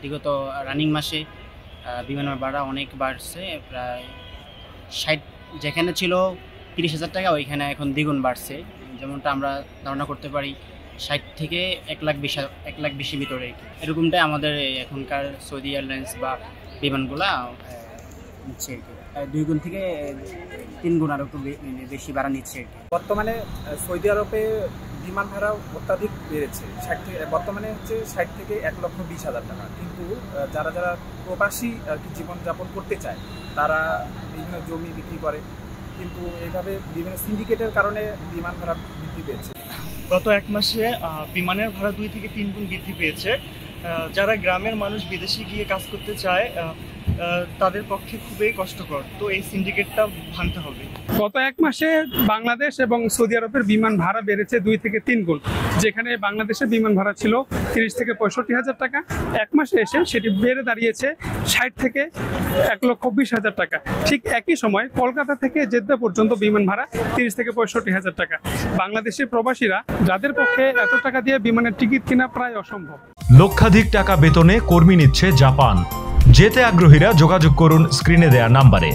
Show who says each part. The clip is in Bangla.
Speaker 1: বিগত রানিং মাসে বিমানের ভাড়া অনেক বাড়ছে, প্রায় ৬০ যেখানে ছিল ৩০,০০০ টাকা ওইখানে এখন দ্বিগুণ বাড়ছে। যেমনটা আমরা ধারণা করতে পারি ৬০ থেকে ১,২০,০০০ ভিতরে এরকমটাই আমাদের এখনকার সৌদি এয়ারলাইন্স বা বিমানগুলা নিচ্ছে আর কি। ২ গুণ থেকে ৩ গুণ আরও একটু বেশি ভাড়া নিচ্ছে আর কি।
Speaker 2: বর্তমানে সৌদি আরবে বিমান ভাড়া অত্যাধিক বেড়েছে। বর্তমানে হচ্ছে ৬০ থেকে ১,২০,০০০ টাকা। কিন্তু যারা প্রবাসী আর কি জীবনযাপন করতে চায় তারা বিভিন্ন জমি বিক্রি করে, কিন্তু এইভাবে বিভিন্ন সিন্ডিকেটের কারণে বিমান ভাড়া বৃদ্ধি পেয়েছে।
Speaker 3: গত ১ মাসে বিমানের ভাড়া ২ থেকে ৩ গুণ বৃদ্ধি পেয়েছে। যারা গ্রামের মানুষ বিদেশে গিয়ে কাজ করতে চায় তাদের পক্ষে খুবই কষ্টকর, তো এই সিন্ডিকেটটা ভাঙতে হবে।
Speaker 4: গত ১ মাসে বাংলাদেশ এবং সৌদি আরবের বিমান ভাড়া বেড়েছে ২ থেকে ৩ গুণ। যেখানে বাংলাদেশের বিমান ভাড়া ছিল ৩০ থেকে ৬৫,০০০ টাকা, ১ মাসে এসে সেটি বেড়ে দাঁড়িয়েছে ৬০ থেকে ১,২০,০০০ টাকা। ঠিক একই সময় কলকাতা থেকে জেদ্দা পর্যন্ত বিমান ভাড়া ৩০ থেকে ৬৫,০০০ টাকা। বাংলাদেশের প্রবাসীরা যাদের পক্ষে এত টাকা দিয়ে বিমানের টিকিট কেনা প্রায় অসম্ভব।
Speaker 5: লক্ষাধিক টাকা বেতনে কর্মী নিচ্ছে জাপান। যেতে আগ্রহীরা যোগাযোগ করুন স্ক্রিনে দেয়া নাম্বারে।